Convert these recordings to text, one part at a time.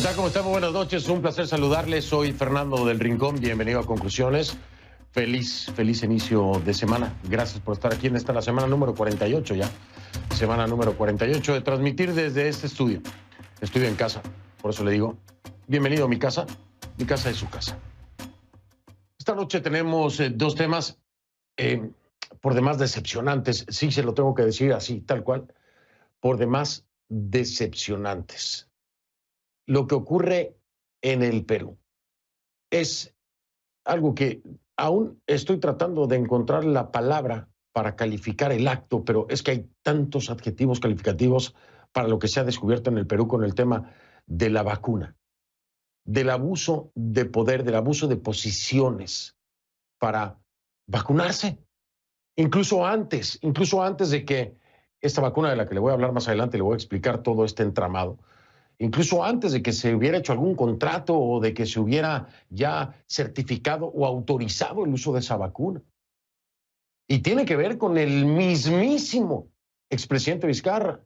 tal? ¿Cómo están? Muy buenas noches. Un placer saludarles. Soy Fernando del Rincón. Bienvenido a Conclusiones. Feliz inicio de semana. Gracias por estar aquí en la semana número 48 ya. Semana número 48 de transmitir desde este estudio. Estudio en casa. Por eso le digo, bienvenido a mi casa. Mi casa es su casa. Esta noche tenemos dos temas por demás decepcionantes. Sí, se lo tengo que decir así, tal cual. Por demás decepcionantes. Lo que ocurre en el Perú es algo que aún estoy tratando de encontrar la palabra para calificar el acto, pero es que hay tantos adjetivos calificativos para lo que se ha descubierto en el Perú con el tema de la vacuna, del abuso de poder, del abuso de posiciones para vacunarse. Incluso antes de que esta vacuna de la que le voy a hablar más adelante, le voy a explicar todo este entramado, incluso antes de que se hubiera hecho algún contrato o de que se hubiera ya certificado o autorizado el uso de esa vacuna. Y tiene que ver con el mismísimo expresidente Vizcarra.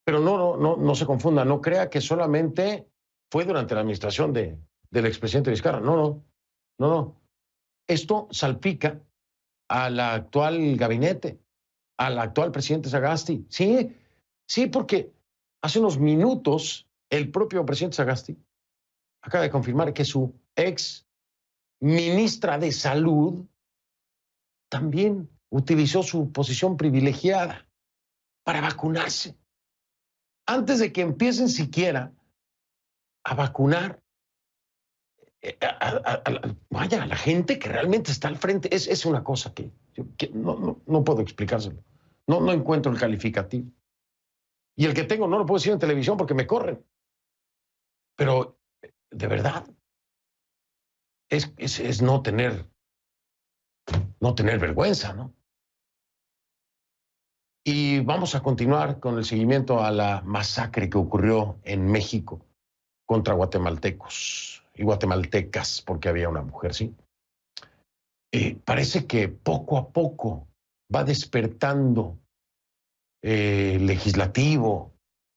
Pero no se confunda, no crea que solamente fue durante la administración del expresidente Vizcarra. No. Esto salpica al actual gabinete, al actual presidente Sagasti. Sí, porque hace unos minutos el propio presidente Sagasti acaba de confirmar que su ex ministra de Salud también utilizó su posición privilegiada para vacunarse. Antes de que empiecen siquiera a vacunar a la gente que realmente está al frente, es una cosa que no puedo explicárselo. No encuentro el calificativo. Y el que tengo no lo puedo decir en televisión porque me corren. Pero, de verdad, es no tener vergüenza, ¿no? Y vamos a continuar con el seguimiento a la masacre que ocurrió en México contra guatemaltecos y guatemaltecas, porque había una mujer, ¿sí? Parece que poco a poco va despertando el legislativo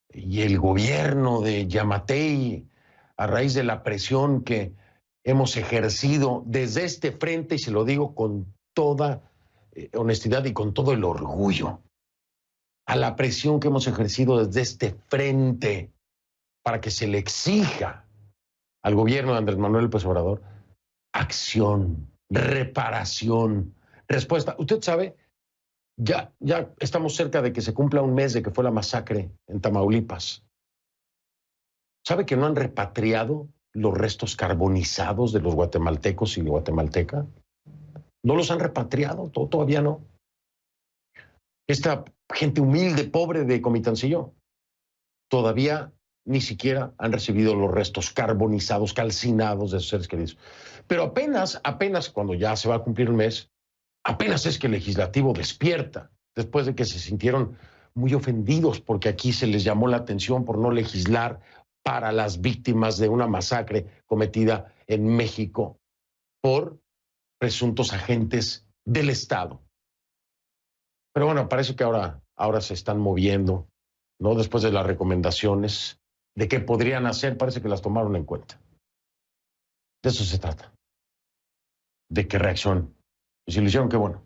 y el gobierno de Yamatei a raíz de la presión que hemos ejercido desde este frente, y se lo digo con toda honestidad y con todo el orgullo, a la presión que hemos ejercido desde este frente para que se le exija al gobierno de Andrés Manuel López Obrador acción, reparación, respuesta. Usted sabe, ya estamos cerca de que se cumpla un mes de que fue la masacre en Tamaulipas. ¿Sabe que no han repatriado los restos carbonizados de los guatemaltecos y de guatemalteca? No los han repatriado, todavía no. Esta gente humilde, pobre de Comitancillo, todavía ni siquiera han recibido los restos carbonizados, calcinados de sus seres queridos. Pero apenas cuando ya se va a cumplir un mes, apenas es que el legislativo despierta, después de que se sintieron muy ofendidos porque aquí se les llamó la atención por no legislar para las víctimas de una masacre cometida en México por presuntos agentes del Estado. Pero bueno, parece que ahora se están moviendo, ¿no? Después de las recomendaciones de qué podrían hacer, parece que las tomaron en cuenta. De eso se trata. De qué reacción. Y si lo hicieron, qué bueno.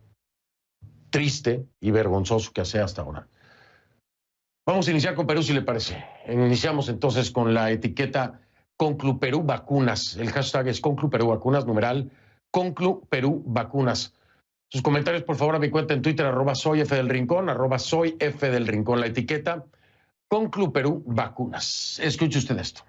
Triste y vergonzoso que sea hasta ahora. Vamos a iniciar con Perú, si le parece. Iniciamos entonces con la etiqueta Conclu Perú Vacunas. El hashtag es Conclu Perú Vacunas, numeral Conclu Perú Vacunas. Sus comentarios, por favor, a mi cuenta en Twitter, @soyfdelrincón, @soyfdelrincón. La etiqueta Conclu Perú Vacunas. Escuche usted esto.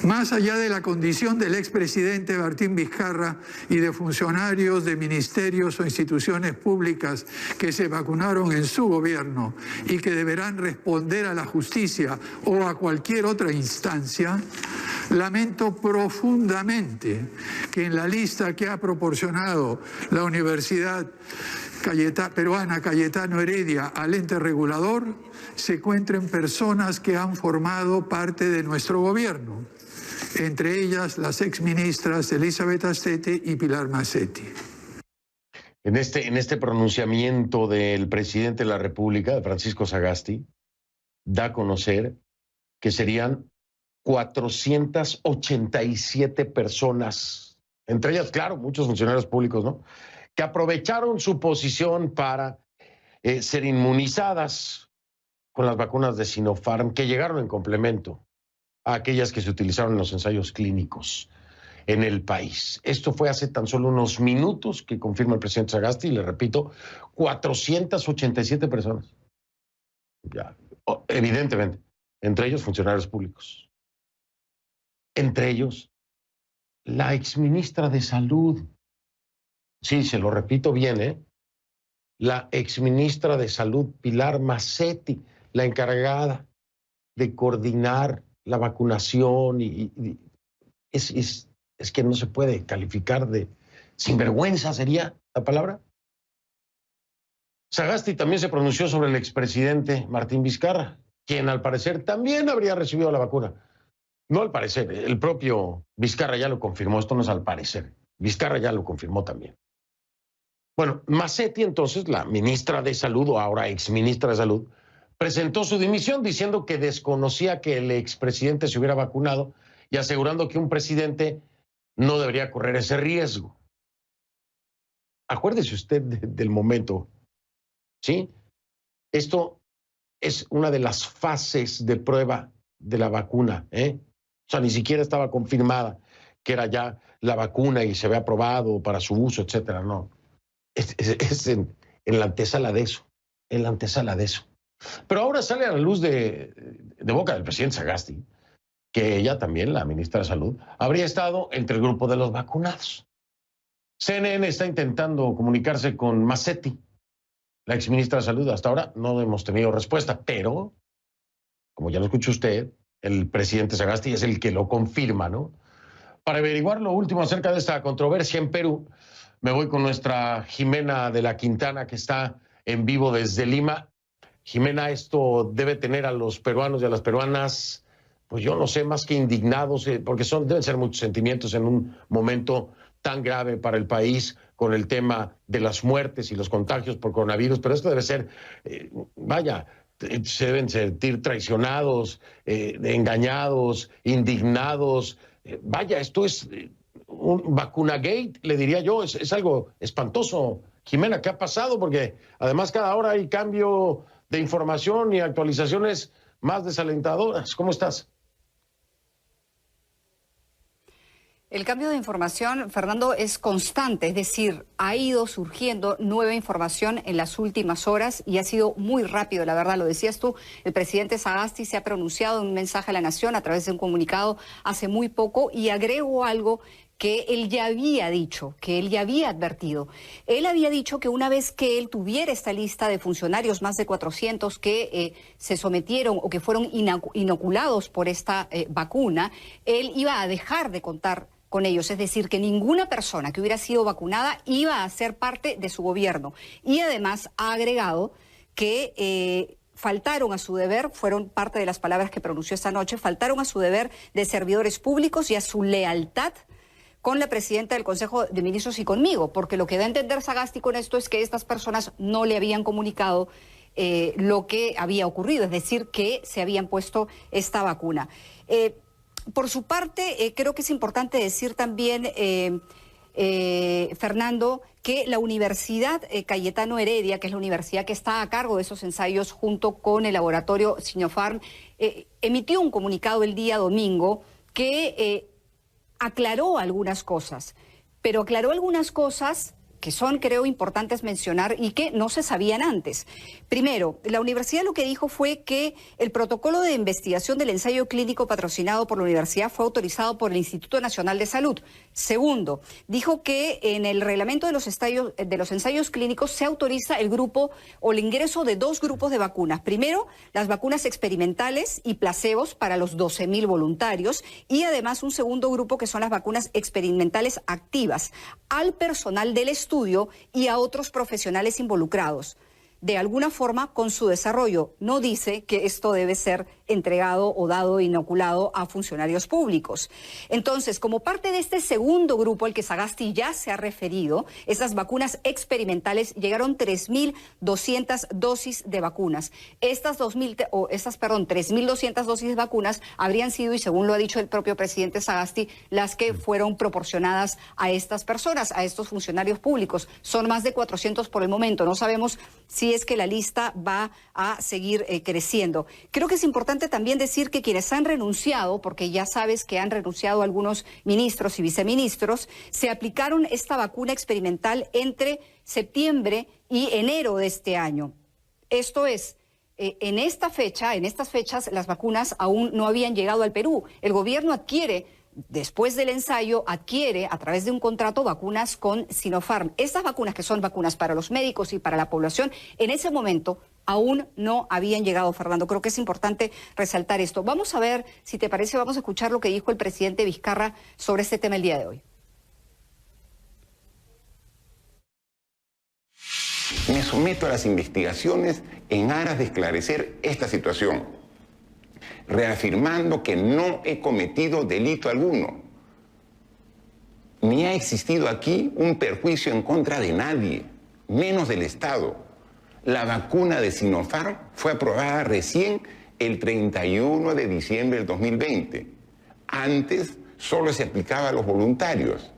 Más allá de la condición del expresidente Martín Vizcarra y de funcionarios de ministerios o instituciones públicas que se vacunaron en su gobierno y que deberán responder a la justicia o a cualquier otra instancia, lamento profundamente que en la lista que ha proporcionado la Universidad Peruana Cayetano Heredia al ente regulador se encuentren personas que han formado parte de nuestro gobierno, entre ellas las exministras Elizabeth Astete y Pilar Macetti. En este pronunciamiento del presidente de la República, de Francisco Sagasti, da a conocer que serían 487 personas, entre ellas, claro, muchos funcionarios públicos, ¿no?, que aprovecharon su posición para ser inmunizadas con las vacunas de Sinopharm, que llegaron en complemento a aquellas que se utilizaron en los ensayos clínicos en el país. Esto fue hace tan solo unos minutos que confirma el presidente Sagasti, y le repito, 487 personas. Ya, evidentemente, entre ellos funcionarios públicos. Entre ellos, la exministra de Salud. Sí, se lo repito bien, ¿eh? La exministra de Salud, Pilar Macetti, la encargada de coordinar la vacunación es que no se puede calificar de sinvergüenza, sería la palabra. Sagasti también se pronunció sobre el expresidente Martín Vizcarra, quien al parecer también habría recibido la vacuna. No al parecer, el propio Vizcarra ya lo confirmó, esto no es al parecer, Vizcarra ya lo confirmó también. Bueno, Macetti entonces, la ministra de Salud, o ahora exministra de Salud, presentó su dimisión diciendo que desconocía que el expresidente se hubiera vacunado y asegurando que un presidente no debería correr ese riesgo. Acuérdese usted del momento, ¿sí? Esto es una de las fases de prueba de la vacuna, ¿eh? O sea, ni siquiera estaba confirmada que era ya la vacuna y se había aprobado para su uso, etcétera, no. Es en la antesala de eso, en la antesala de eso. Pero ahora sale a la luz de boca del presidente Sagasti que ella también, la ministra de Salud, habría estado entre el grupo de los vacunados. CNN está intentando comunicarse con Macetti, la exministra de Salud. Hasta ahora no hemos tenido respuesta, pero, como ya lo escuchó usted, el presidente Sagasti es el que lo confirma, ¿no? Para averiguar lo último acerca de esta controversia en Perú, me voy con nuestra Jimena de la Quintana, que está en vivo desde Lima. Jimena, esto debe tener a los peruanos y a las peruanas, pues yo no sé, más que indignados, porque deben ser muchos sentimientos en un momento tan grave para el país, con el tema de las muertes y los contagios por coronavirus, pero esto debe ser, se deben sentir traicionados, engañados, indignados. Esto es un vacunagate, le diría yo, es algo espantoso. Jimena, ¿qué ha pasado? Porque además cada hora hay cambio de información y actualizaciones más desalentadoras. ¿Cómo estás? El cambio de información, Fernando, es constante, es decir, ha ido surgiendo nueva información en las últimas horas y ha sido muy rápido, la verdad, lo decías tú, el presidente Sagasti se ha pronunciado en un mensaje a la nación a través de un comunicado hace muy poco y agregó algo que él ya había dicho, que él ya había advertido. Él había dicho que una vez que él tuviera esta lista de funcionarios, más de 400 que se sometieron o que fueron inoculados por esta vacuna, él iba a dejar de contar con ellos, es decir, que ninguna persona que hubiera sido vacunada iba a ser parte de su gobierno. Y además ha agregado que faltaron a su deber, fueron parte de las palabras que pronunció esta noche, faltaron a su deber de servidores públicos y a su lealtad con la presidenta del Consejo de Ministros y conmigo, porque lo que da a entender Sagasti con esto es que estas personas no le habían comunicado lo que había ocurrido, es decir, que se habían puesto esta vacuna. Por su parte, creo que es importante decir también, Fernando, que la Universidad Cayetano Heredia, que es la universidad que está a cargo de esos ensayos junto con el laboratorio Sinopharm, emitió un comunicado el día domingo que aclaró algunas cosas, pero aclaró algunas cosas que son, creo, importantes mencionar y que no se sabían antes. Primero, la universidad lo que dijo fue que el protocolo de investigación del ensayo clínico patrocinado por la universidad fue autorizado por el Instituto Nacional de Salud. Segundo, dijo que en el reglamento de los ensayos clínicos se autoriza el grupo o el ingreso de dos grupos de vacunas. Primero, las vacunas experimentales y placebos para los 12.000 voluntarios y además un segundo grupo que son las vacunas experimentales activas al personal del estudio y a otros profesionales involucrados, de alguna forma con su desarrollo. No dice que esto debe ser entregado o dado inoculado a funcionarios públicos. Entonces, como parte de este segundo grupo al que Sagasti ya se ha referido, esas vacunas experimentales llegaron 3.200 dosis de vacunas. Estas 3.200 dosis de vacunas habrían sido, y según lo ha dicho el propio presidente Sagasti, las que fueron proporcionadas a estas personas, a estos funcionarios públicos. Son más de 400 por el momento. No sabemos si es que la lista va a seguir creciendo. Creo que es importante también decir que quienes han renunciado, porque ya sabes que han renunciado algunos ministros y viceministros, se aplicaron esta vacuna experimental entre septiembre y enero de este año. Esto es, en estas fechas, las vacunas aún no habían llegado al Perú. El gobierno después del ensayo, adquiere a través de un contrato vacunas con Sinopharm. Estas vacunas, que son vacunas para los médicos y para la población, en ese momento aún no habían llegado, Fernando. Creo que es importante resaltar esto. Vamos a ver, si te parece, vamos a escuchar lo que dijo el presidente Vizcarra sobre este tema el día de hoy. Me someto a las investigaciones en aras de esclarecer esta situación, reafirmando que no he cometido delito alguno, ni ha existido aquí un perjuicio en contra de nadie, menos del Estado. La vacuna de Sinopharm fue aprobada recién el 31 de diciembre del 2020. Antes solo se aplicaba a los voluntarios,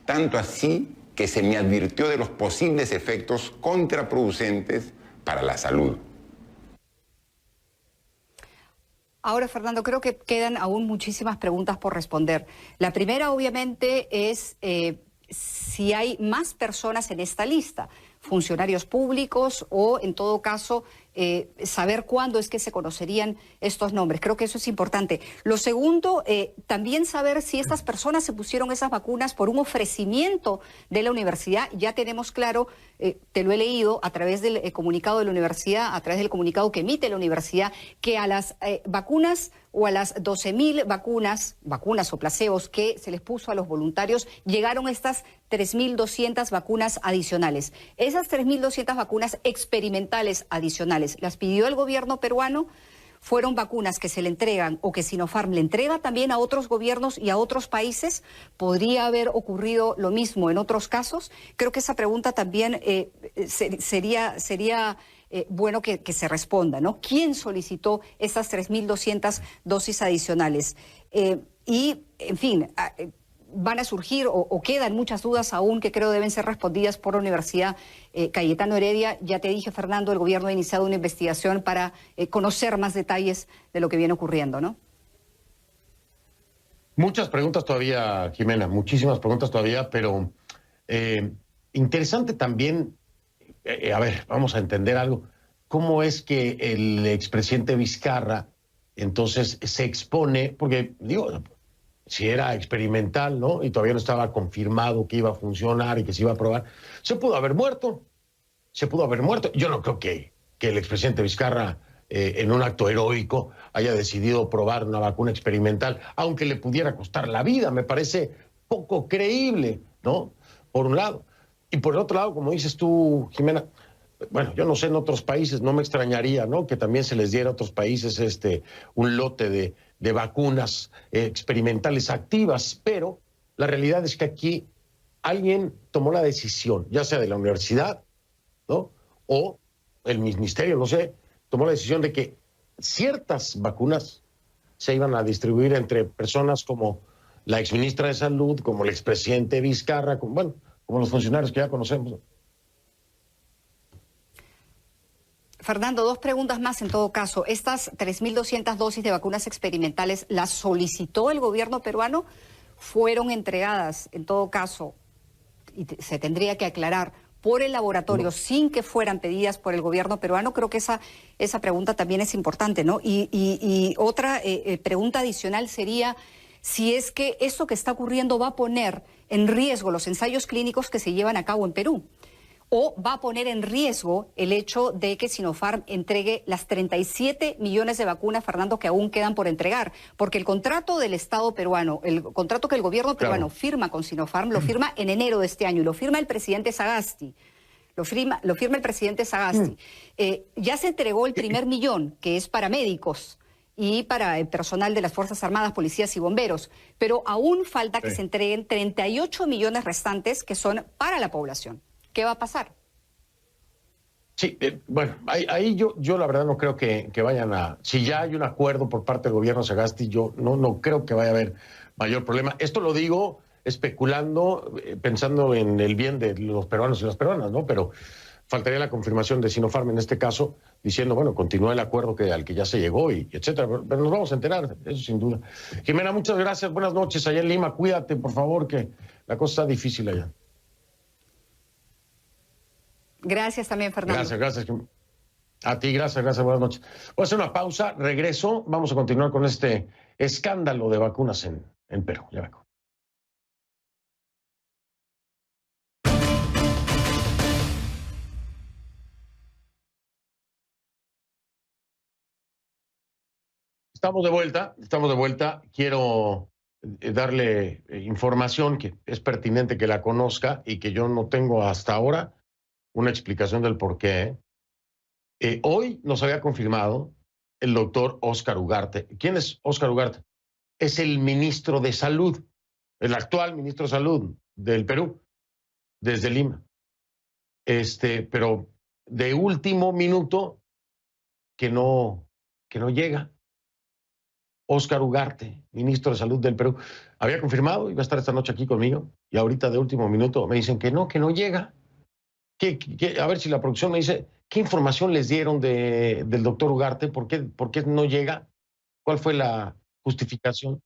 tanto así que se me advirtió de los posibles efectos contraproducentes para la salud. Ahora, Fernando, creo que quedan aún muchísimas preguntas por responder. La primera, obviamente, es si hay más personas en esta lista, funcionarios públicos o, en todo caso, saber cuándo es que se conocerían estos nombres. Creo que eso es importante. Lo segundo, también saber si estas personas se pusieron esas vacunas por un ofrecimiento de la universidad. Ya tenemos claro, te lo he leído a través del comunicado de la universidad, a través del comunicado que emite la universidad, que a las vacunas o a las 12.000 vacunas o placebos que se les puso a los voluntarios, llegaron estas 3.200 vacunas adicionales. Esas 3.200 vacunas experimentales adicionales las pidió el gobierno peruano, fueron vacunas que se le entregan o que Sinopharm le entrega también a otros gobiernos y a otros países. ¿Podría haber ocurrido lo mismo en otros casos? Creo que esa pregunta también sería bueno que se responda, ¿no? ¿Quién solicitó esas 3.200 dosis adicionales? Y, en fin, van a surgir o quedan muchas dudas aún que creo deben ser respondidas por la Universidad Cayetano Heredia. Ya te dije, Fernando, el gobierno ha iniciado una investigación para conocer más detalles de lo que viene ocurriendo, ¿no? Muchas preguntas todavía, Jimena, muchísimas preguntas todavía, pero interesante también, a ver, vamos a entender algo. ¿Cómo es que el expresidente Vizcarra entonces se expone? Porque, digo, si era experimental, ¿no? Y todavía no estaba confirmado que iba a funcionar y que se iba a probar, se pudo haber muerto. Se pudo haber muerto. Yo no creo que el expresidente Vizcarra, en un acto heroico, haya decidido probar una vacuna experimental, aunque le pudiera costar la vida. Me parece poco creíble, ¿no? Por un lado. Y por el otro lado, como dices tú, Jimena, bueno, yo no sé en otros países, no me extrañaría, ¿no?, que también se les diera a otros países un lote de vacunas experimentales activas, pero la realidad es que aquí alguien tomó la decisión, ya sea de la universidad, ¿no?, o el ministerio, no sé, tomó la decisión de que ciertas vacunas se iban a distribuir entre personas como la exministra de Salud, como el expresidente Vizcarra, como los funcionarios que ya conocemos. Fernando, dos preguntas más en todo caso. ¿Estas 3.200 dosis de vacunas experimentales las solicitó el gobierno peruano? ¿Fueron entregadas, en todo caso, y se tendría que aclarar, por el laboratorio sin que fueran pedidas por el gobierno peruano? Creo que esa pregunta también es importante, ¿no? Y otra pregunta adicional sería si es que esto que está ocurriendo va a poner en riesgo los ensayos clínicos que se llevan a cabo en Perú. ¿O va a poner en riesgo el hecho de que Sinopharm entregue las 37 millones de vacunas, Fernando, que aún quedan por entregar? Porque el contrato del Estado peruano, el contrato que el gobierno peruano firma con Sinopharm, lo firma en enero de este año y lo firma el presidente Sagasti. Lo firma el presidente Sagasti. Ya se entregó el primer millón, que es para médicos. y para el personal de las Fuerzas Armadas, policías y bomberos. Pero aún falta que se entreguen 38 millones restantes que son para la población. ¿Qué va a pasar? Sí, bueno, ahí yo la verdad no creo que vayan a... Si ya hay un acuerdo por parte del gobierno Sagasti, yo no creo que vaya a haber mayor problema. Esto lo digo especulando, pensando en el bien de los peruanos y las peruanas, ¿no? Pero faltaría la confirmación de Sinopharm en este caso, diciendo, bueno, continúa el acuerdo al que ya se llegó y etcétera. Pero nos vamos a enterar, eso sin duda. Jimena, muchas gracias, buenas noches allá en Lima. Cuídate, por favor, que la cosa está difícil allá. Gracias también, Fernando. Gracias. A ti, gracias, buenas noches. Voy a hacer una pausa, regreso, vamos a continuar con este escándalo de vacunas en Perú. Ya vengo. Estamos de vuelta. Quiero darle información que es pertinente que la conozca y que yo no tengo hasta ahora una explicación del por qué. Hoy nos había confirmado el doctor Óscar Ugarte. ¿Quién es Óscar Ugarte? Es el ministro de Salud, el actual ministro de Salud del Perú, desde Lima. Pero de último minuto que no llega. Óscar Ugarte, ministro de Salud del Perú, había confirmado, iba a estar esta noche aquí conmigo, y ahorita de último minuto me dicen que no llega. A ver si la producción me dice, ¿qué información les dieron del doctor Ugarte? ¿Por qué no llega? ¿Cuál fue la justificación?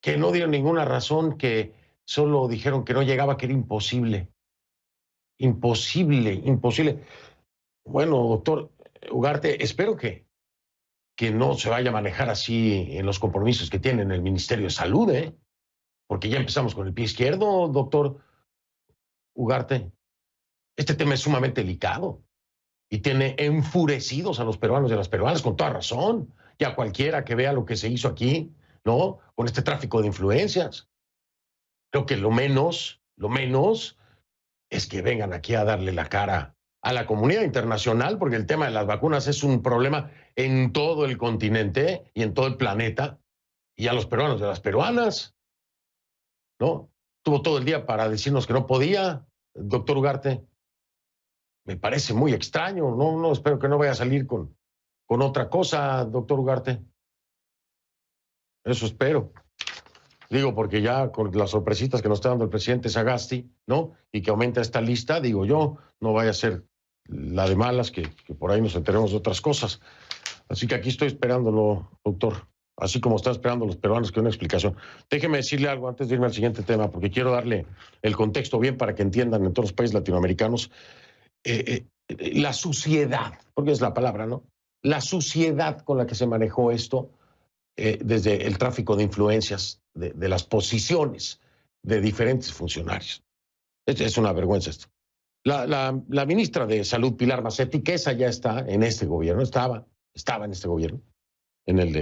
Que no dieron ninguna razón, que solo dijeron que no llegaba, que era imposible. Imposible. Bueno, doctor Ugarte, espero que no se vaya a manejar así en los compromisos que tiene en el Ministerio de Salud, porque ya empezamos con el pie izquierdo, doctor Ugarte. Este tema es sumamente delicado y tiene enfurecidos a los peruanos y a las peruanas con toda razón, y a cualquiera que vea lo que se hizo aquí, ¿no? Con este tráfico de influencias. Creo que lo menos es que vengan aquí a darle la cara a la comunidad internacional, porque el tema de las vacunas es un problema en todo el continente y en todo el planeta, y a los peruanos y a las peruanas, ¿no? Tuvo todo el día para decirnos que no podía, doctor Ugarte. Me parece muy extraño, no, espero que no vaya a salir con otra cosa, doctor Ugarte. Eso espero. Digo, porque ya con las sorpresitas que nos está dando el presidente Sagasti, ¿no? Y que aumenta esta lista, digo yo, no vaya a ser la de malas, que por ahí nos enteremos de otras cosas. Así que aquí estoy esperándolo, doctor, así como están esperando los peruanos que una explicación. Déjeme decirle algo antes de irme al siguiente tema, porque quiero darle el contexto bien para que entiendan en todos los países latinoamericanos la suciedad, porque es la palabra, ¿no? La suciedad con la que se manejó esto desde el tráfico de influencias, de las posiciones de diferentes funcionarios. Es una vergüenza esto. La ministra de Salud, Pilar Macetti, que esa ya está en este gobierno, estaba en este gobierno, en el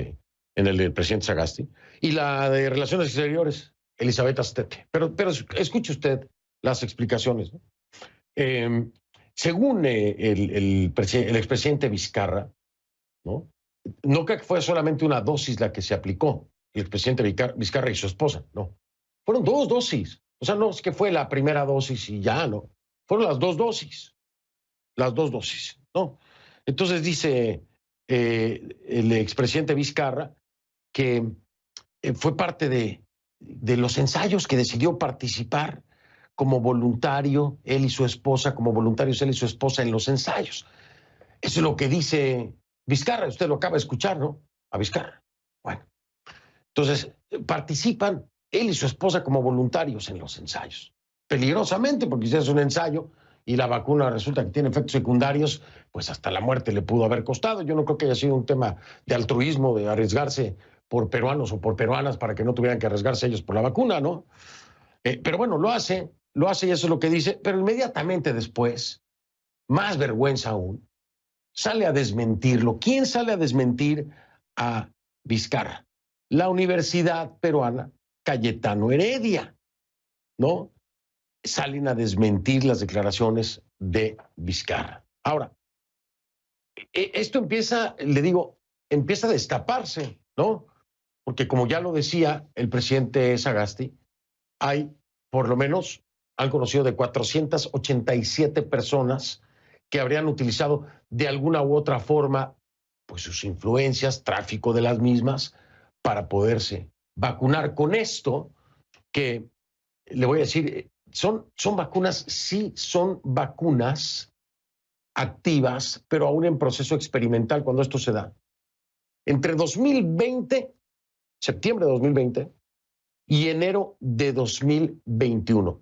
del presidente Sagasti, y la de Relaciones Exteriores, Elizabeth Astete. Pero escuche usted las explicaciones, ¿no? Según el expresidente Vizcarra, ¿no? No creo que fue solamente una dosis la que se aplicó el expresidente Vizcarra y su esposa, no. Fueron 2 dosis. O sea, no es que fue la primera dosis y ya, no. Fueron las 2 dosis. Las 2 dosis, ¿no? Entonces dice el expresidente Vizcarra que fue parte de los ensayos, que decidió participar como voluntario, él y su esposa, como voluntarios él y su esposa en los ensayos. Eso es lo que dice Vizcarra, usted lo acaba de escuchar, ¿no? A Vizcarra. Bueno, entonces participan él y su esposa como voluntarios en los ensayos. Peligrosamente, porque si es un ensayo y la vacuna resulta que tiene efectos secundarios, pues hasta la muerte le pudo haber costado. Yo no creo que haya sido un tema de altruismo, de arriesgarse por peruanos o por peruanas para que no tuvieran que arriesgarse ellos por la vacuna, ¿no? Pero bueno, lo hace y eso es lo que dice, pero inmediatamente después, más vergüenza aún, sale a desmentirlo. ¿Quién sale a desmentir a Vizcarra? La Universidad Peruana Cayetano Heredia, ¿no? Salen a desmentir las declaraciones de Vizcarra. Ahora, Esto empieza, le digo, empieza a destaparse, ¿no? Porque como ya lo decía el presidente Sagasti, hay por lo menos, han conocido de 487 personas que habrían utilizado de alguna u otra forma pues sus influencias, tráfico de las mismas, para poderse vacunar. Con esto, que le voy a decir, son vacunas, sí son vacunas activas, pero aún en proceso experimental cuando esto se da. Entre 2020, septiembre de 2020, y enero de 2021.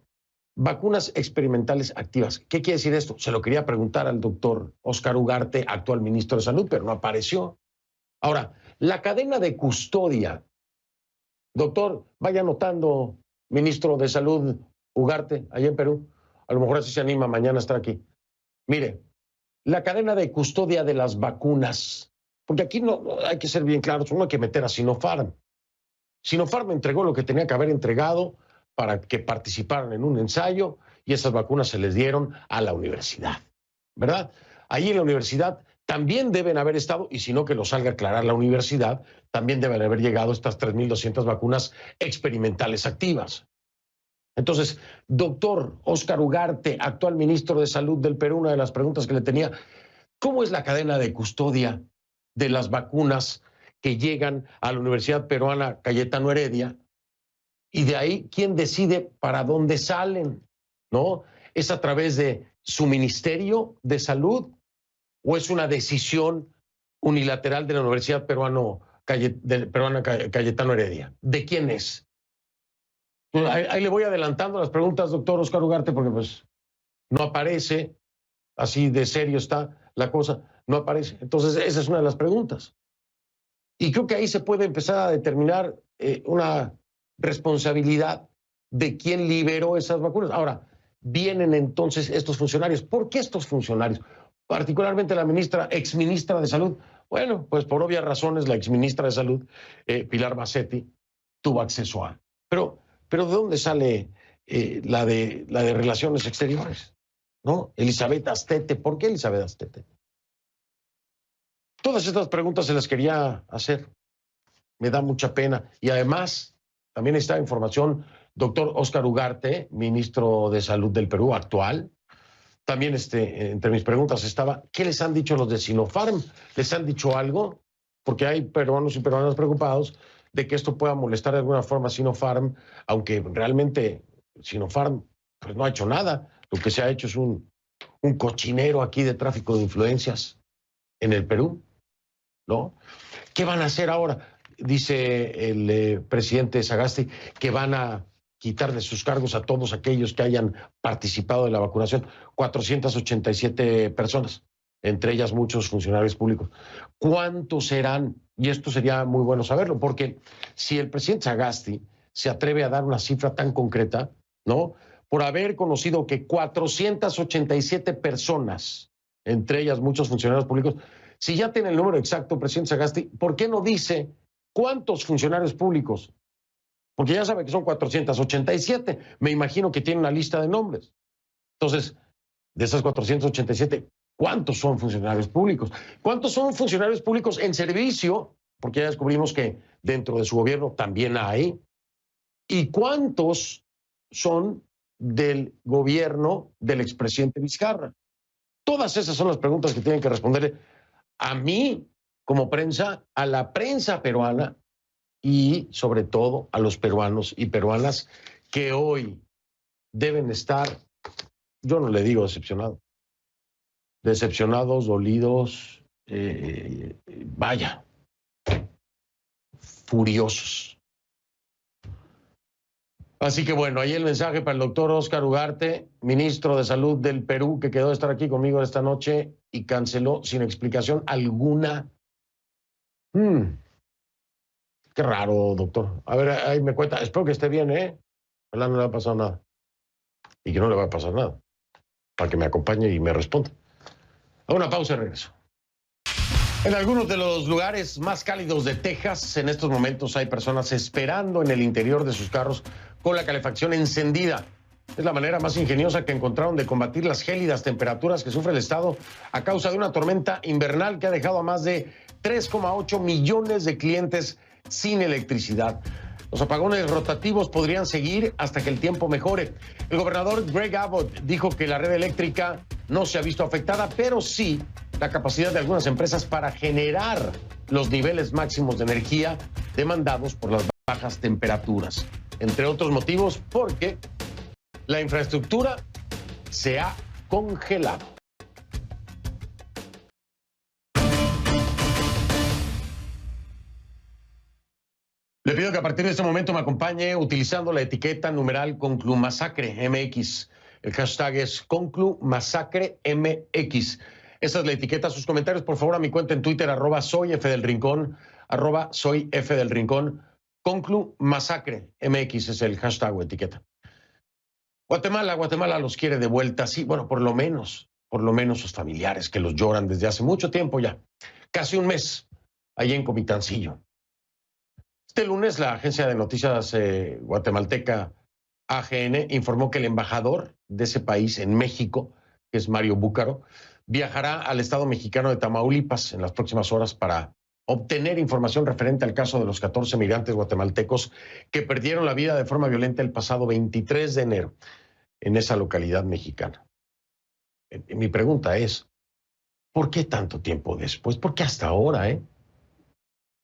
Vacunas experimentales activas. ¿Qué quiere decir esto? Se lo quería preguntar al doctor Óscar Ugarte, actual ministro de Salud, pero no apareció. Ahora, la cadena de custodia. Doctor, vaya anotando, ministro de Salud Ugarte, allá en Perú. A lo mejor así se anima mañana a estar aquí. Mire, la cadena de custodia de las vacunas, porque aquí no hay que ser bien claros, no hay que meter a Sinopharm. Sinopharm entregó lo que tenía que haber entregado para que participaran en un ensayo y esas vacunas se les dieron a la universidad, ¿verdad? Allí en la universidad también deben haber estado, y si no que lo salga a aclarar la universidad, también deben haber llegado estas 3.200 vacunas experimentales activas. Entonces, doctor Óscar Ugarte, actual ministro de Salud del Perú, una de las preguntas que le tenía, ¿cómo es la cadena de custodia de las vacunas que llegan a la Universidad Peruana Cayetano Heredia? Y de ahí, ¿quién decide para dónde salen? ¿No? ¿Es a través de su Ministerio de Salud o es una decisión unilateral de la Universidad Peruana Cayetano Heredia? ¿De quién es? Ahí le voy adelantando las preguntas, doctor Óscar Ugarte, porque pues no aparece, así de serio está la cosa, no aparece. Entonces, esa es una de las preguntas. Y creo que ahí se puede empezar a determinar una responsabilidad de quién liberó esas vacunas. Ahora, vienen entonces estos funcionarios. ¿Por qué estos funcionarios? Particularmente la exministra de Salud. Bueno, pues por obvias razones la exministra de Salud, Pilar Macetti, tuvo acceso a. Pero ¿de dónde sale la de Relaciones Exteriores? ¿No? Elizabeth Astete. ¿Por qué Elizabeth Astete? Todas estas preguntas se las quería hacer. Me da mucha pena. Y además, también está información, doctor Óscar Ugarte, ministro de Salud del Perú actual. También entre mis preguntas estaba, ¿qué les han dicho los de Sinopharm? ¿Les han dicho algo? Porque hay peruanos y peruanas preocupados de que esto pueda molestar de alguna forma a Sinopharm, aunque realmente Sinopharm pues, no ha hecho nada. Lo que se ha hecho es un cochinero aquí de tráfico de influencias en el Perú, ¿no? ¿Qué van a hacer ahora? Dice el presidente Sagasti que van a quitar de sus cargos a todos aquellos que hayan participado de la vacunación. 487 personas, entre ellas muchos funcionarios públicos. ¿Cuántos serán? Y esto sería muy bueno saberlo, porque si el presidente Sagasti se atreve a dar una cifra tan concreta, ¿no? Por haber conocido que 487 personas, entre ellas muchos funcionarios públicos, si ya tiene el número exacto, presidente Sagasti, ¿por qué no dice cuántos funcionarios públicos? Porque ya sabe que son 487. Me imagino que tiene una lista de nombres. Entonces, de esas 487, ¿cuántos son funcionarios públicos? ¿Cuántos son funcionarios públicos en servicio? Porque ya descubrimos que dentro de su gobierno también hay. ¿Y cuántos son del gobierno del expresidente Vizcarra? Todas esas son las preguntas que tienen que responderle a mí como prensa, a la prensa peruana y sobre todo a los peruanos y peruanas que hoy deben estar, yo no le digo decepcionados, dolidos, vaya, furiosos. Así que bueno, ahí el mensaje para el doctor Óscar Ugarte, ministro de Salud del Perú, que quedó de estar aquí conmigo esta noche y canceló sin explicación alguna. Qué raro, doctor. A ver, ahí me cuenta. Espero que esté bien, ¿eh? Ojalá no le ha pasado nada. Y que no le va a pasar nada. Para que me acompañe y me responda. A una pausa y regreso. En algunos de los lugares más cálidos de Texas, en estos momentos hay personas esperando en el interior de sus carros con la calefacción encendida. Es la manera más ingeniosa que encontraron de combatir las gélidas temperaturas que sufre el estado a causa de una tormenta invernal que ha dejado a más de 3,8 millones de clientes sin electricidad. Los apagones rotativos podrían seguir hasta que el tiempo mejore. El gobernador Greg Abbott dijo que la red eléctrica no se ha visto afectada, pero sí la capacidad de algunas empresas para generar los niveles máximos de energía demandados por las bajas temperaturas. Entre otros motivos, porque la infraestructura se ha congelado. Le pido que a partir de este momento me acompañe utilizando la etiqueta numeral ConcluMasacreMX. El hashtag es ConcluMasacreMX. Esa es la etiqueta. Sus comentarios, por favor, a mi cuenta en Twitter, @soyfdelrincón, @soyfdelrincón. ConcluMasacreMX es el hashtag o etiqueta. Guatemala los quiere de vuelta, sí, bueno, por lo menos sus familiares que los lloran desde hace mucho tiempo ya, casi un mes, allí en Comitancillo. Este lunes la agencia de noticias guatemalteca AGN informó que el embajador de ese país en México, que es Mario Búcaro, viajará al estado mexicano de Tamaulipas en las próximas horas para obtener información referente al caso de los 14 migrantes guatemaltecos que perdieron la vida de forma violenta el pasado 23 de enero en esa localidad mexicana. Mi pregunta es, ¿por qué tanto tiempo después? ¿Por qué hasta ahora,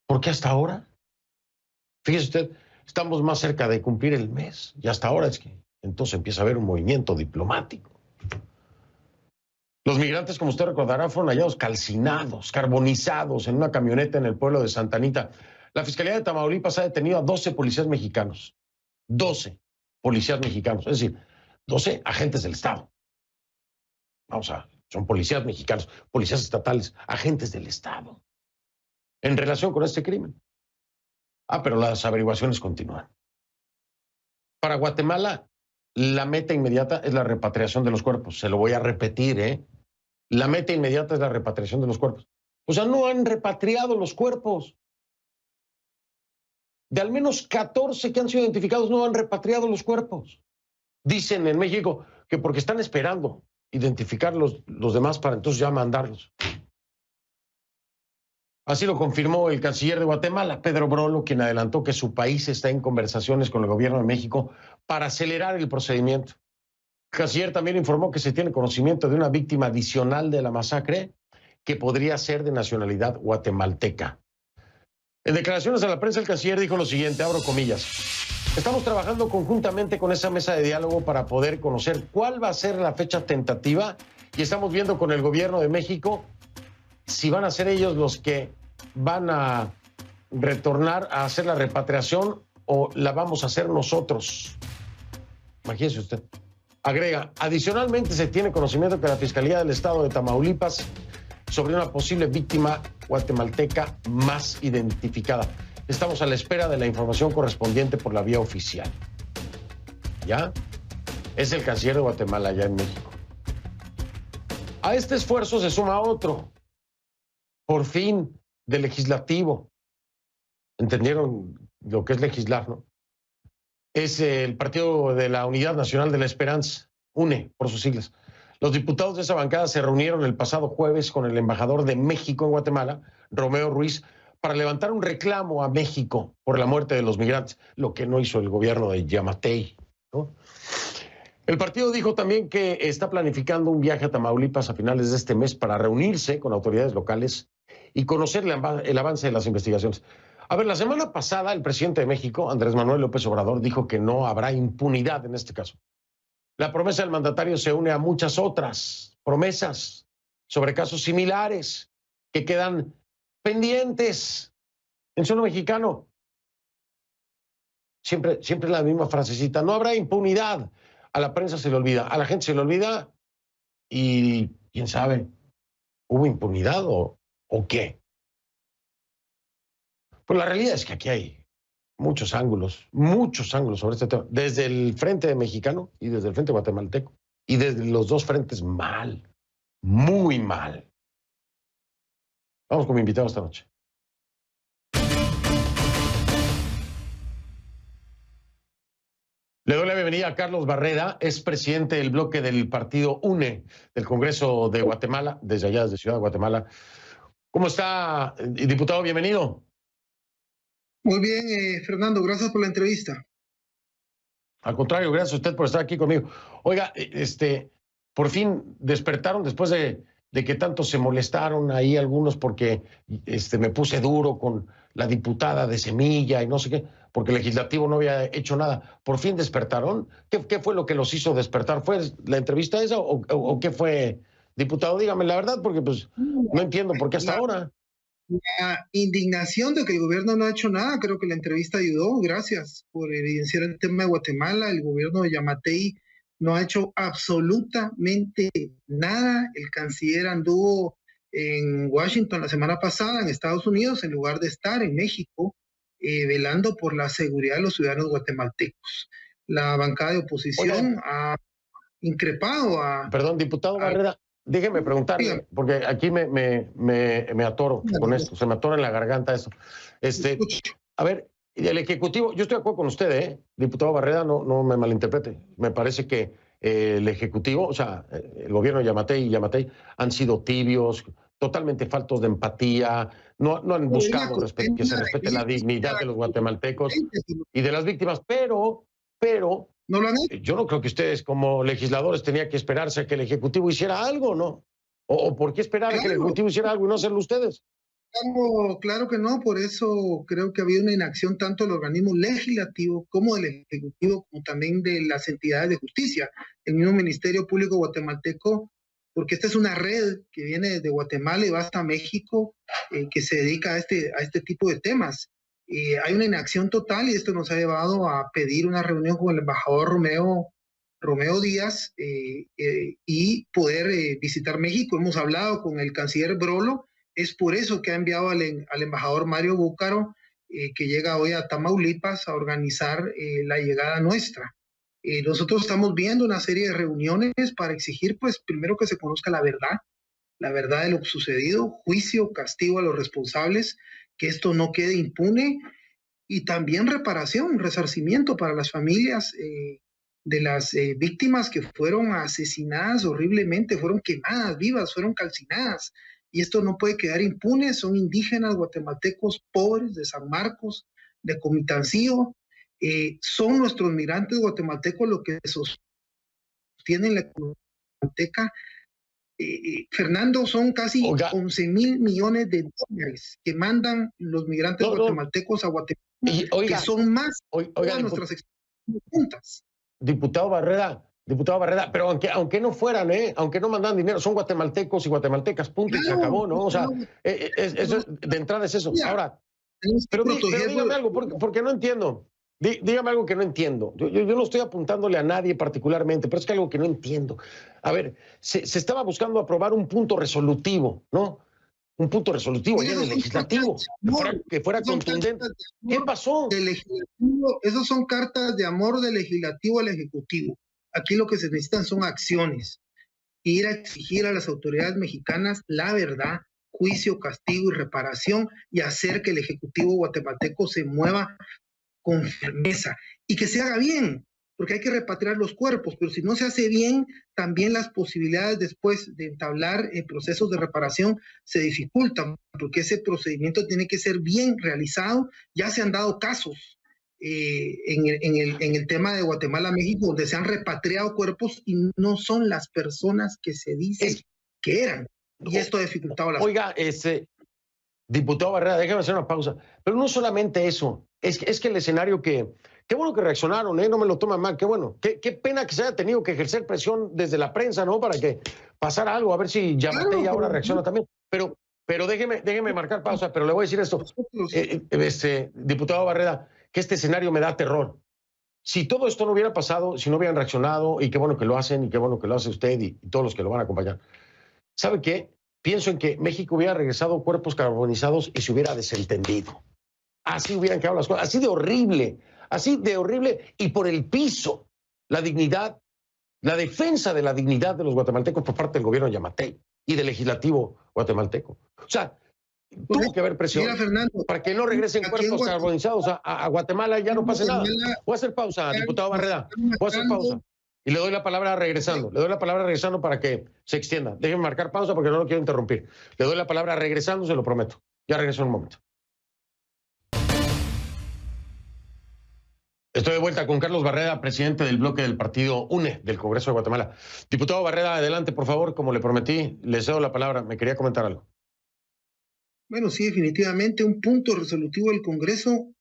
¿Por qué hasta ahora? Fíjese usted, estamos más cerca de cumplir el mes y hasta ahora es que entonces empieza a haber un movimiento diplomático. Los migrantes, como usted recordará, fueron hallados calcinados, carbonizados en una camioneta en el pueblo de Santa Anita. La Fiscalía de Tamaulipas ha detenido a 12 policías mexicanos. 12 policías mexicanos, es decir, 12 agentes del Estado. Son policías mexicanos, policías estatales, agentes del Estado, en relación con este crimen. Pero las averiguaciones continúan. Para Guatemala, la meta inmediata es la repatriación de los cuerpos. Se lo voy a repetir, La meta inmediata es la repatriación de los cuerpos. O sea, no han repatriado los cuerpos. De al menos 14 que han sido identificados, no han repatriado los cuerpos. Dicen en México que porque están esperando identificar los demás para entonces ya mandarlos. Así lo confirmó el canciller de Guatemala, Pedro Brolo, quien adelantó que su país está en conversaciones con el gobierno de México para acelerar el procedimiento. El canciller también informó que se tiene conocimiento de una víctima adicional de la masacre que podría ser de nacionalidad guatemalteca. En declaraciones a la prensa, el canciller dijo lo siguiente, abro comillas: estamos trabajando conjuntamente con esa mesa de diálogo para poder conocer cuál va a ser la fecha tentativa y estamos viendo con el gobierno de México si van a ser ellos los que van a retornar a hacer la repatriación o la vamos a hacer nosotros. Imagínese usted. Agrega, adicionalmente se tiene conocimiento que la Fiscalía del Estado de Tamaulipas sobre una posible víctima guatemalteca más identificada. Estamos a la espera de la información correspondiente por la vía oficial. ¿Ya? Es el canciller de Guatemala allá en México. A este esfuerzo se suma otro, por fin, del legislativo. ¿Entendieron lo que es legislar, no? Es el Partido de la Unidad Nacional de la Esperanza, UNE, por sus siglas. Los diputados de esa bancada se reunieron el pasado jueves con el embajador de México en Guatemala, Romeo Ruiz, para levantar un reclamo a México por la muerte de los migrantes, lo que no hizo el gobierno de Yamatei, ¿no? El partido dijo también que está planificando un viaje a Tamaulipas a finales de este mes para reunirse con autoridades locales y conocer el avance de las investigaciones. A ver, la semana pasada el presidente de México, Andrés Manuel López Obrador, dijo que no habrá impunidad en este caso. La promesa del mandatario se une a muchas otras promesas sobre casos similares que quedan pendientes en suelo mexicano. Siempre la misma frasecita, no habrá impunidad. A la prensa se le olvida, a la gente se le olvida y quién sabe, ¿hubo impunidad o qué? Pues la realidad es que aquí hay muchos ángulos sobre este tema, desde el frente mexicano y desde el frente guatemalteco, y desde los dos frentes mal, muy mal. Vamos con mi invitado esta noche. Le doy la bienvenida a Carlos Barreda, es presidente del bloque del partido UNE del Congreso de Guatemala, desde allá, desde Ciudad de Guatemala. ¿Cómo está, diputado? Bienvenido. Muy bien, Fernando, gracias por la entrevista. Al contrario, gracias a usted por estar aquí conmigo. Oiga, por fin despertaron después de que tanto se molestaron ahí algunos porque me puse duro con la diputada de Semilla y no sé qué, porque el legislativo no había hecho nada. ¿Por fin despertaron? ¿Qué fue lo que los hizo despertar? ¿Fue la entrevista esa o qué fue, diputado? Dígame la verdad, porque pues no entiendo por qué hasta ahora. La indignación de que el gobierno no ha hecho nada, creo que la entrevista ayudó. Gracias por evidenciar el tema de Guatemala. El gobierno de Yamatei no ha hecho absolutamente nada. El canciller anduvo en Washington la semana pasada, en Estados Unidos, en lugar de estar en México, velando por la seguridad de los ciudadanos guatemaltecos. La bancada de oposición ha increpado a... Perdón, diputado Barreda, déjeme preguntarle, porque aquí me atoro con esto, se me atora en la garganta eso. A ver, el Ejecutivo, yo estoy de acuerdo con usted, diputado Barreda, no me malinterprete. Me parece que el Ejecutivo, o sea, el gobierno de Yamatei han sido tibios, totalmente faltos de empatía, no han buscado que se respete la dignidad de los guatemaltecos y de las víctimas, pero ¿no lo han hecho? yo no creo que ustedes como legisladores tenían que esperarse a que el Ejecutivo hiciera algo, ¿no? ¿O por qué esperar a que el Ejecutivo hiciera algo y no hacerlo ustedes? Claro que no, por eso creo que había una inacción tanto del organismo legislativo como del Ejecutivo, como también de las entidades de justicia, el mismo Ministerio Público Guatemalteco, porque esta es una red que viene desde Guatemala y va hasta México, que se dedica a este tipo de temas. Hay una inacción total y esto nos ha llevado a pedir una reunión con el embajador Romeo Díaz y poder visitar México. Hemos hablado con el canciller Brolo. Es por eso que ha enviado al embajador Mario Búcaro, que llega hoy a Tamaulipas a organizar la llegada nuestra. Nosotros estamos viendo una serie de reuniones para exigir, pues, primero que se conozca la verdad de lo sucedido, juicio, castigo a los responsables, que esto no quede impune, y también reparación, resarcimiento para las familias de las víctimas que fueron asesinadas horriblemente, fueron quemadas vivas, fueron calcinadas. Y esto no puede quedar impune. Son indígenas guatemaltecos pobres de San Marcos, de Comitancillo. Son nuestros migrantes guatemaltecos lo que sostienen la economía guatemalteca. Fernando, son casi 11,000 millones de dólares que mandan los migrantes guatemaltecos a Guatemala, que son más de nuestras exportaciones juntas. Diputado Barreda, pero aunque no fueran, aunque no mandan dinero, son guatemaltecos y guatemaltecas, punto, y se acabó, ¿no? O sea, eso, de entrada es eso. Ahora, pero dígame algo, porque no entiendo. Dígame algo que no entiendo. Yo no estoy apuntándole a nadie particularmente, pero es que algo que no entiendo. A ver, se estaba buscando aprobar un punto resolutivo, ¿no? Un punto resolutivo ya del legislativo, que fuera contundente. ¿Qué pasó? Esas son cartas de amor del legislativo al ejecutivo. Aquí lo que se necesitan son acciones. Ir a exigir a las autoridades mexicanas la verdad, juicio, castigo y reparación, y hacer que el ejecutivo guatemalteco se mueva con firmeza y que se haga bien, porque hay que repatriar los cuerpos, pero si no se hace bien, también las posibilidades después de entablar procesos de reparación se dificultan, porque ese procedimiento tiene que ser bien realizado. Ya se han dado casos en el tema de Guatemala-México, donde se han repatriado cuerpos y no son las personas que se dice que eran, y esto ha dificultado la... Oiga, diputado Barrera, déjame hacer una pausa, pero no solamente eso, es que el escenario qué bueno que reaccionaron, no me lo toman mal, qué bueno, qué pena que se haya tenido que ejercer presión desde la prensa, ¿no? Para que pasara algo, a ver si Yamatei ahora reacciona también, pero déjeme marcar pausa, pero le voy a decir esto, diputado Barrera, que este escenario me da terror. Si todo esto no hubiera pasado, si no hubieran reaccionado, y qué bueno que lo hacen, y qué bueno que lo hace usted y todos los que lo van a acompañar, ¿sabe qué? Pienso en que México hubiera regresado cuerpos carbonizados y se hubiera desentendido. Así hubieran quedado las cosas, así de horrible, y por el piso, la dignidad, la defensa de la dignidad de los guatemaltecos por parte del gobierno de Yamatei y del legislativo guatemalteco. O sea, Tuvo que haber presión. Mira, Fernando, para que no regresen cuerpos carbonizados a Guatemala, ya no pase nada. Voy a hacer pausa, diputado Barreda. Voy a hacer pausa. Y le doy la palabra regresando. Le doy la palabra regresando para que se extienda. Déjenme marcar pausa porque no lo quiero interrumpir. Le doy la palabra regresando, se lo prometo. Ya regreso en un momento. Estoy de vuelta con Carlos Barreda, presidente del bloque del partido UNE del Congreso de Guatemala. Diputado Barreda, adelante, por favor. Como le prometí, le cedo la palabra. Me quería comentar algo. Bueno, sí, definitivamente un punto resolutivo del Congreso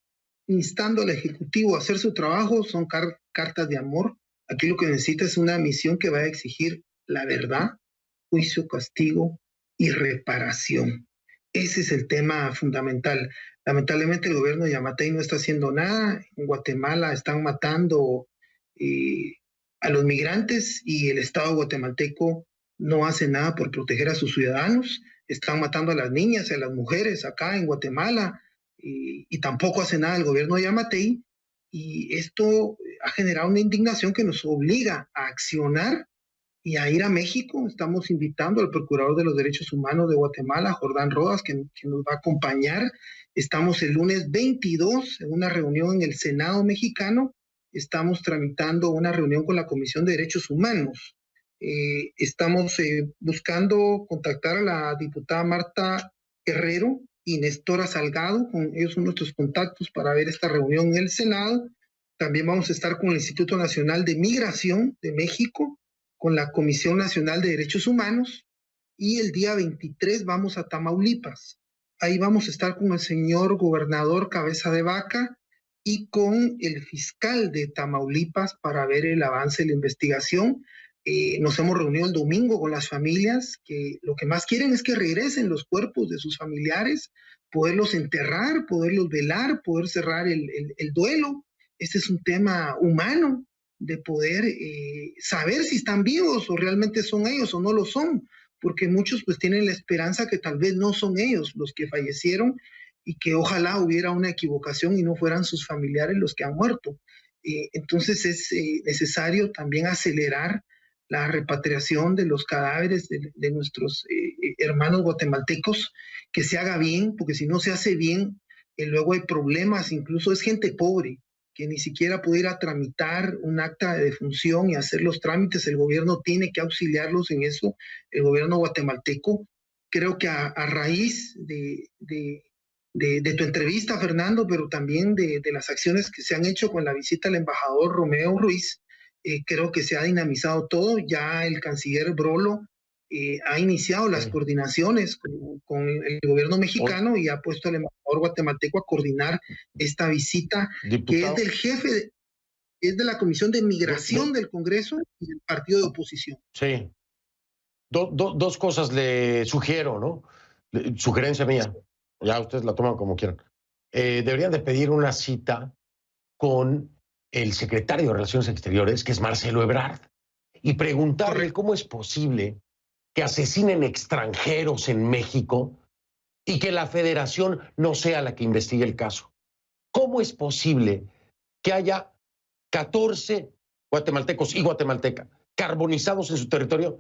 instando al Ejecutivo a hacer su trabajo son cartas de amor. Aquí lo que necesita es una misión que va a exigir la verdad, juicio, castigo y reparación. Ese es el tema fundamental. Lamentablemente el gobierno de Yamatei no está haciendo nada. En Guatemala están matando a los migrantes y el Estado guatemalteco no hace nada por proteger a sus ciudadanos. Están matando a las niñas y a las mujeres acá en Guatemala y tampoco hace nada el gobierno de Yamatei. Y esto ha generado una indignación que nos obliga a accionar y a ir a México. Estamos invitando al Procurador de los Derechos Humanos de Guatemala, Jordán Rodas, que nos va a acompañar. Estamos el lunes 22 en una reunión en el Senado mexicano. Estamos tramitando una reunión con la Comisión de Derechos Humanos. Estamos buscando contactar a la diputada Marta Herrero y Nestora Salgado. Ellos son nuestros contactos para ver esta reunión en el Senado. También vamos a estar con el Instituto Nacional de Migración de México, con la Comisión Nacional de Derechos Humanos, y el día 23 vamos a Tamaulipas. Ahí vamos a estar con el señor gobernador Cabeza de Vaca y con el fiscal de Tamaulipas para ver el avance de la investigación. Nos hemos reunido el domingo con las familias que lo que más quieren es que regresen los cuerpos de sus familiares, poderlos enterrar, poderlos velar, poder cerrar el duelo. Este es un tema humano de poder saber si están vivos o realmente son ellos o no lo son, porque muchos pues tienen la esperanza que tal vez no son ellos los que fallecieron y que ojalá hubiera una equivocación y no fueran sus familiares los que han muerto. Entonces es necesario también acelerar la repatriación de los cadáveres de nuestros hermanos guatemaltecos, que se haga bien, porque si no se hace bien, luego hay problemas. Incluso es gente pobre que ni siquiera puede ir a tramitar un acta de defunción y hacer los trámites. El gobierno tiene que auxiliarlos en eso, el gobierno guatemalteco. Creo que a raíz de tu entrevista, Fernando, pero también de las acciones que se han hecho con la visita al embajador Romeo Ruiz, creo que se ha dinamizado todo. Ya el canciller Brolo ha iniciado las coordinaciones con el gobierno mexicano y ha puesto al embajador guatemalteco a coordinar esta visita, diputado, que es del jefe, es de la Comisión de Migración del Congreso y del partido de oposición. Sí. Dos cosas le sugiero, ¿no? Sugerencia mía, ya ustedes la toman como quieran. Deberían de pedir una cita con el secretario de Relaciones Exteriores, que es Marcelo Ebrard, y preguntarle cómo es posible que asesinen extranjeros en México y que la federación no sea la que investigue el caso. ¿Cómo es posible que haya 14 guatemaltecos y guatemalteca carbonizados en su territorio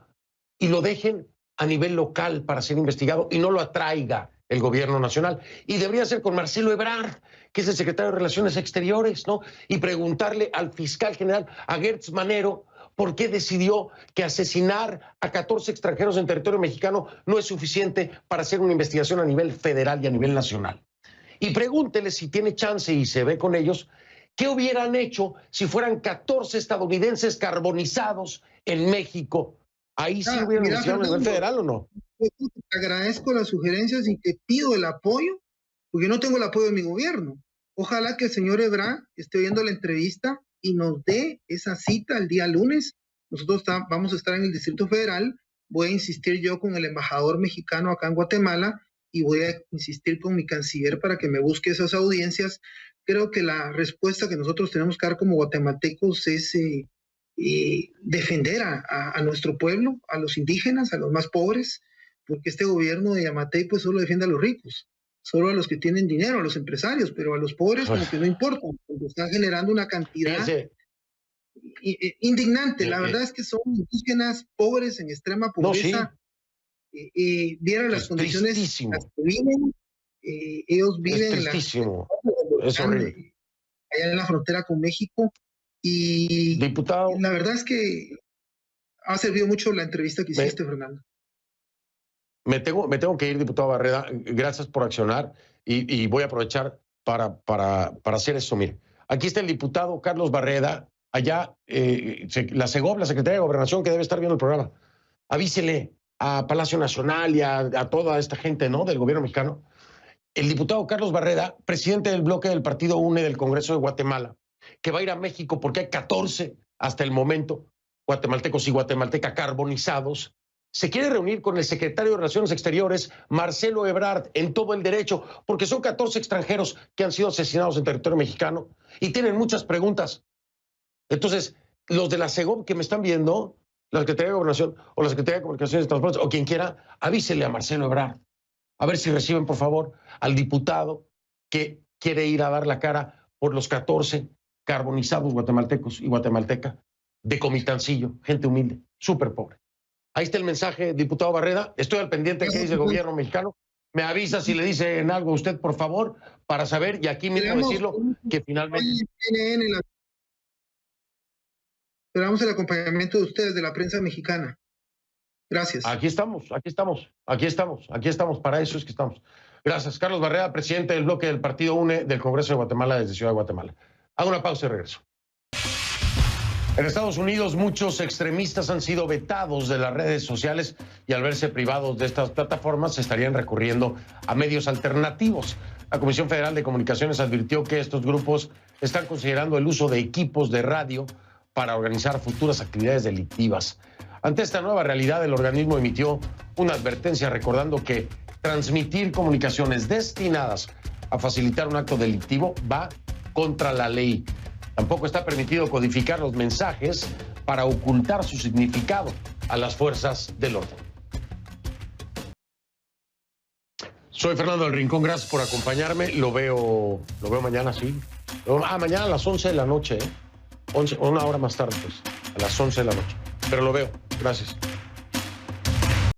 y lo dejen a nivel local para ser investigado y no lo atraiga el gobierno nacional? Y debería ser con Marcelo Ebrard, que es el secretario de Relaciones Exteriores, ¿no? Y preguntarle al fiscal general, a Gertz Manero, ¿por qué decidió que asesinar a 14 extranjeros en territorio mexicano no es suficiente para hacer una investigación a nivel federal y a nivel nacional? Y pregúntele, si tiene chance y se ve con ellos, ¿qué hubieran hecho si fueran 14 estadounidenses carbonizados en México? ¿Ahí sí hubieran investigado a nivel federal o no? Te agradezco las sugerencias y te pido el apoyo, porque no tengo el apoyo de mi gobierno. Ojalá que el señor Ebrard esté oyendo la entrevista y nos dé esa cita el día lunes. Nosotros vamos a estar en el Distrito Federal. Voy a insistir yo con el embajador mexicano acá en Guatemala y voy a insistir con mi canciller para que me busque esas audiencias. Creo que la respuesta que nosotros tenemos que dar como guatemaltecos es defender a nuestro pueblo, a los indígenas, a los más pobres, porque este gobierno de Yamatei pues solo defiende a los ricos, solo a los que tienen dinero, a los empresarios, pero a los pobres como que no importa, porque están generando una cantidad indignante. La verdad es que son indígenas pobres en extrema pobreza. Vieron las condiciones en las que viven, Ellos viven es tristísimo, es horrible. Allá en la frontera con México. Y diputado, la verdad es que ha servido mucho la entrevista que hiciste, Fernando. Me tengo que ir, diputado Barreda. Gracias por accionar y voy a aprovechar para hacer esto. Mire, aquí está el diputado Carlos Barreda, allá la Segov, la Secretaría de Gobernación, que debe estar viendo el programa. Avísele a Palacio Nacional y a toda esta gente, ¿no?, del gobierno mexicano. El diputado Carlos Barreda, presidente del bloque del Partido UNE del Congreso de Guatemala, que va a ir a México porque hay 14 hasta el momento guatemaltecos y guatemaltecas carbonizados, se quiere reunir con el secretario de Relaciones Exteriores, Marcelo Ebrard, en todo el derecho, porque son 14 extranjeros que han sido asesinados en territorio mexicano y tienen muchas preguntas. Entonces, los de la Segov que me están viendo, la Secretaría de Gobernación o la Secretaría de Comunicaciones y Transportes, o quien quiera, avísele a Marcelo Ebrard, a ver si reciben, por favor, al diputado que quiere ir a dar la cara por los 14 carbonizados guatemaltecos y guatemalteca de Comitancillo, gente humilde, súper pobre. Ahí está el mensaje, diputado Barreda. Estoy al pendiente de qué dice el gobierno mexicano. Me avisa si le dicen algo a usted, por favor, para saber, y aquí mismo decirlo, que finalmente... Esperamos el acompañamiento de ustedes, de la prensa mexicana. Gracias. Aquí estamos, para eso es que estamos. Gracias. Carlos Barreda, presidente del bloque del Partido UNE del Congreso de Guatemala desde Ciudad de Guatemala. Hago una pausa y regreso. En Estados Unidos, muchos extremistas han sido vetados de las redes sociales y al verse privados de estas plataformas se estarían recurriendo a medios alternativos. La Comisión Federal de Comunicaciones advirtió que estos grupos están considerando el uso de equipos de radio para organizar futuras actividades delictivas. Ante esta nueva realidad, el organismo emitió una advertencia recordando que transmitir comunicaciones destinadas a facilitar un acto delictivo va contra la ley. Tampoco está permitido codificar los mensajes para ocultar su significado a las fuerzas del orden. Soy Fernando del Rincón, gracias por acompañarme. Lo veo mañana, sí. Mañana a las 11 de la noche, 11, una hora más tarde, pues, a las 11 de la noche. Pero lo veo, gracias.